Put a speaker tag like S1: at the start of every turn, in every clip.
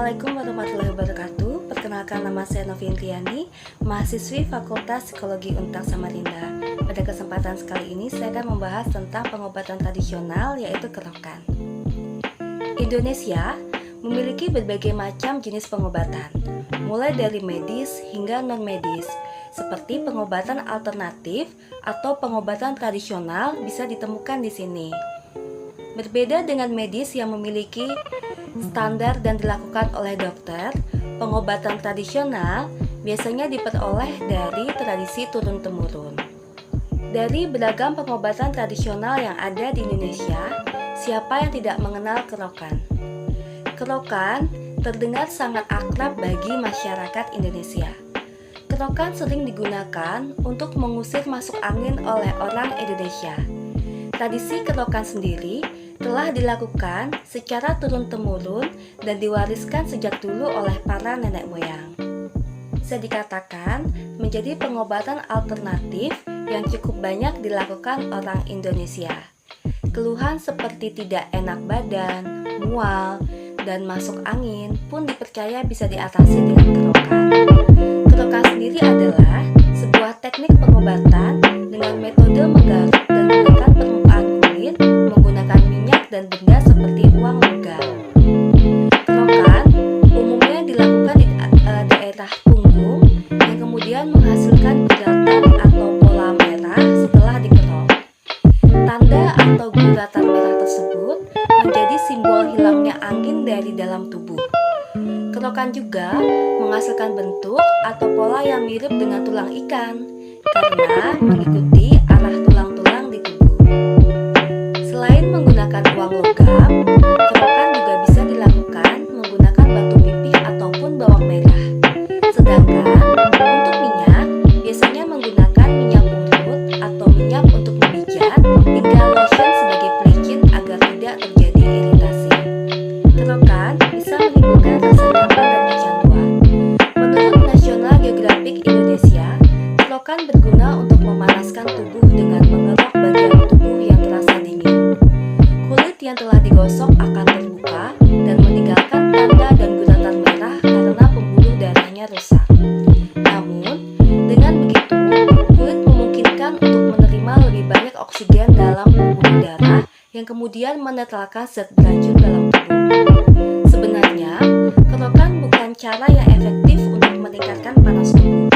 S1: Assalamualaikum warahmatullahi wabarakatuh. Perkenalkan, nama saya Noviantiani, mahasiswi Fakultas Psikologi Untak Samarinda. Pada kesempatan sekali ini saya akan membahas tentang pengobatan tradisional, yaitu kerokan. Indonesia memiliki berbagai macam jenis pengobatan, mulai dari medis hingga non-medis, seperti pengobatan alternatif atau pengobatan tradisional bisa ditemukan di sini. Berbeda dengan medis yang memiliki standar dan dilakukan oleh dokter, pengobatan tradisional biasanya diperoleh dari tradisi turun-temurun. Dari beragam pengobatan tradisional yang ada di Indonesia, siapa yang tidak mengenal kerokan? Kerokan terdengar sangat akrab bagi masyarakat Indonesia. Kerokan sering digunakan untuk mengusir masuk angin oleh orang Indonesia. Tradisi kerokan sendiri telah dilakukan secara turun-temurun dan diwariskan sejak dulu oleh para nenek moyang. Bisa dikatakan menjadi pengobatan alternatif yang cukup banyak dilakukan orang Indonesia. Keluhan seperti tidak enak badan, mual, dan masuk angin pun dipercaya bisa diatasi dengan kerokan. Kerokan sendiri adalah sebuah teknik pengobatan dengan metode menggaruk dan menekan permukaan kulit menggunakan minyak dan benda seperti uang logam. Kerokan umumnya dilakukan di daerah punggung yang kemudian menghasilkan guratan atau pola merah setelah dikerok. Tanda atau guratan merah tersebut menjadi simbol hilangnya angin dari dalam tubuh. Kerokan juga menghasilkan bentuk atau pola yang mirip dengan tulang ikan karena mengikuti arah tulang-tulang di tubuh. Selain menggunakan uang logam, kerokan juga bisa dilakukan menggunakan batu pipih ataupun bawang merah. Sedangkan untuk minyak, biasanya menggunakan minyak urut atau minyak untuk memijat hingga lotion sebagai pelicin agar tidak terjadi iritasi. Kerokan bisa menimbulkan rasa nyaman dan kecanduan. Menurut National Geographic Indonesia, kerokan berguna untuk memanaskan tubuh dengan mengerok bagian tubuh yang terasa dingin. Kulit yang telah digosok akan terbuka dan meninggalkan tanda dan guratan merah karena pembuluh darahnya rusak. Namun, dengan begitu, kulit memungkinkan untuk menerima lebih banyak oksigen dalam pembuluh darah yang kemudian menetralkan zat beracun dalam tubuh. Sebenarnya, kerokan bukan cara yang efektif untuk meningkatkan panas tubuh,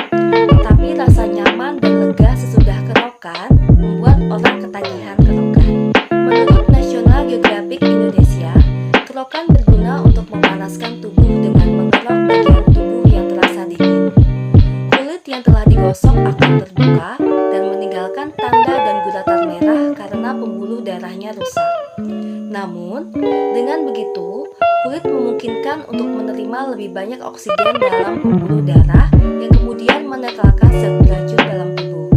S1: tetapi rasa nyaman dan lega sesudah kerokan membuat orang ketagihan kerokan. Menurut National Geographic Indonesia, kerokan berguna untuk memanaskan tubuh dengan mengerok bagian tubuh yang terasa dingin. Kulit yang telah digosok akan terbuka dan meninggalkan tanda dan guratan merah karena pembuluh darahnya rusak. Namun, dengan begitu, kulit memungkinkan untuk menerima lebih banyak oksigen dalam pembuluh darah yang kemudian menetralkan zat beracun dalam tubuh.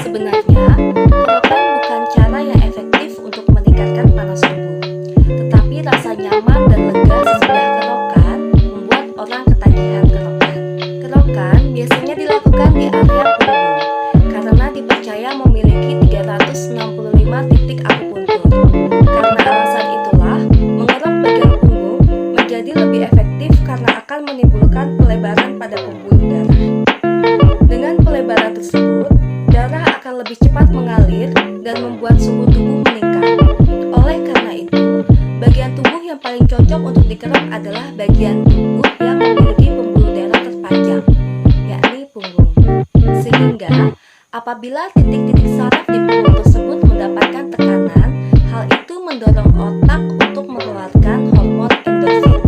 S1: Sebenarnya, kerokan bukan cara yang efektif untuk meningkatkan panas tubuh, tetapi rasa nyaman dan lega sesudah kerokan membuat orang ketagihan kerokan. Kerokan biasanya dilakukan di area punggung karena dipercaya memiliki 365 titik akupuntur. Karena alasan itulah, mengerok bagian punggung menjadi lebih efektif karena akan menimbulkan pelebaran pada pembuluh darah. Dengan pelebaran tersebut, darah akan lebih cepat mengalir dan membuat suhu tubuh meningkat. Oleh karena itu, bagian tubuh yang paling cocok untuk dikerok adalah bagian tubuh yang memiliki pembuluh darah terpanjang, yakni punggung. Sehingga, apabila titik-titik saraf di punggung tersebut mendapatkan tekanan, hal itu mendorong otak untuk mengeluarkan hormon endorfin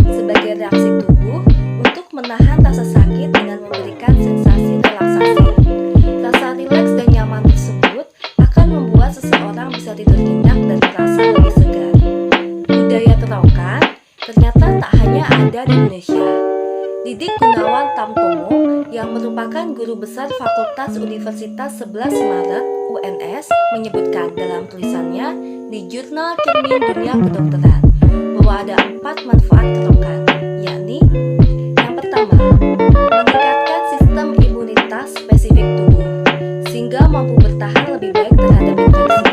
S1: sebagai reaksi tubuh untuk menahan rasa sakit dengan memberikan sensasi relaksasi. Rasa rileks dan nyaman tersebut akan membuat seseorang bisa tidur nyenyak dan merasa lebih segar. Budaya kerokan ternyata tak hanya ada di Indonesia. Didik Gunawan Tamtomo yang merupakan guru besar Fakultas Universitas 11 Maret UNS menyebutkan dalam tulisannya di Jurnal Cermin Dunia Kedokteran bahwa ada 4 manfaat kerokan, yakni yang pertama, meningkatkan sistem imunitas spesifik tubuh sehingga mampu bertahan lebih baik terhadap infeksi.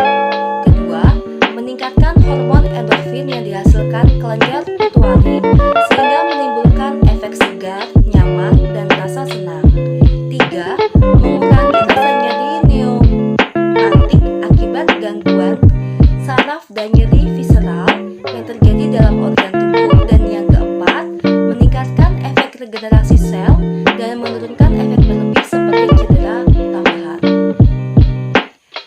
S1: Kedua, meningkatkan hormon endorfin yang dihasilkan kelenjar pituitari sehingga dan nyeri visceral yang terjadi dalam organ tubuh. Dan yang keempat, meningkatkan efek regenerasi sel dan menurunkan efek berlebih seperti cedera tambahan.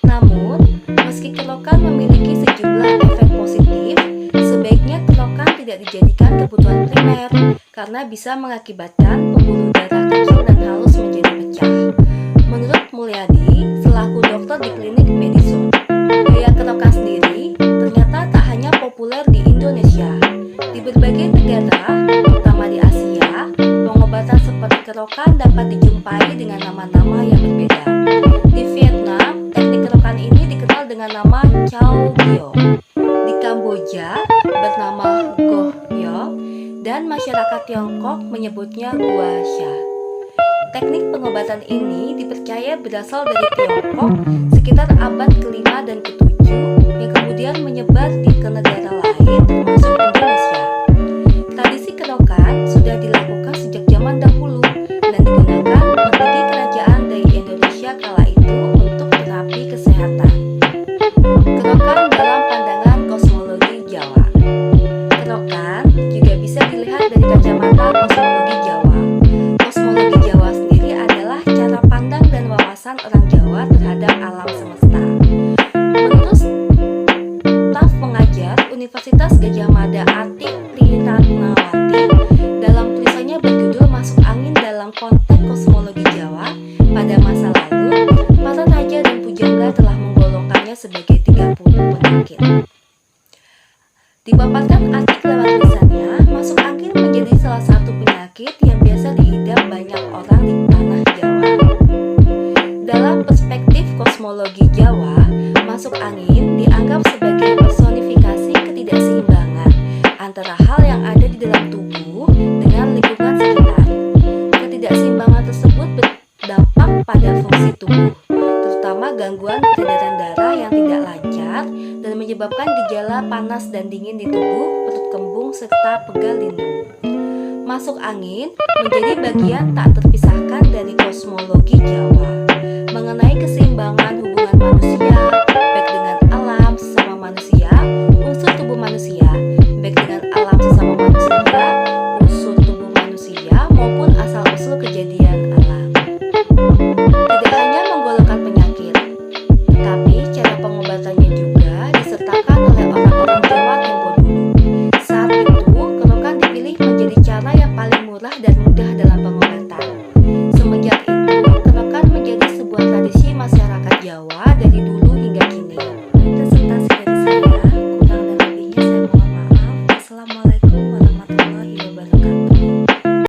S1: Namun, meski kerokan memiliki sejumlah efek positif, sebaiknya kerokan tidak dijadikan kebutuhan primer karena bisa mengakibatkan pembuluh darah kecil dan halus menjadi pecah. Menurut Mulyadi, selaku dokter di klinik Medison, gaya kerokan sendiri ternyata tak hanya populer di Indonesia. Di berbagai negara, terutama di Asia, pengobatan seperti kerokan dapat dijumpai dengan nama-nama yang berbeda. Di Vietnam, teknik kerokan ini dikenal dengan nama Chow Gyo. Di Kamboja bernama Goh Yo, dan masyarakat Tiongkok menyebutnya Gua Sha. Teknik pengobatan ini dipercaya berasal dari Tiongkok sekitar abad ke-5 dan ke-7 yang kemudian menyebar ke negara lain termasuk Indonesia. Tradisi kerokan sudah dilakukan sejak zaman dahulu dan digunakan petinggi kerajaan dari Indonesia kala itu untuk terapi kesehatan. Kerokan dalam pandangan kosmologi Jawa. Kerokan juga bisa dilihat dari kacamata kosmologi Jawa. Kosmologi Jawa sendiri adalah cara pandang dan wawasan orang Jawa terhadap alam semesta. Menurut staf pengajar Universitas Gadjah Mada Ati Trinatnawati dalam tulisannya berjudul Masuk Angin dalam Konteks Kosmologi Jawa, pada masa lalu, para raja dan pujangga telah menggolongkannya sebagai 30 penyakit. Dipaparkan artik lewat tulisannya, masuk angin menjadi salah satu penyakit yang biasa diidap banyak orang di tanah Jawa. Dalam perspektif kosmologi Jawa, masuk angin dianggap sebagai personifikasi ketidakseimbangan antara hal yang ada di dalam tubuh dengan lingkungan sekitar. Ketidakseimbangan tersebut berdampak pada fungsi tubuh, terutama gangguan peredaran darah yang tidak lancar dan menyebabkan gejala panas dan dingin di tubuh, perut kembung, serta pegal lindung. Masuk angin menjadi bagian tak terpisahkan dari kosmologi Jawa mengenai keseimbangan hubungan manusia,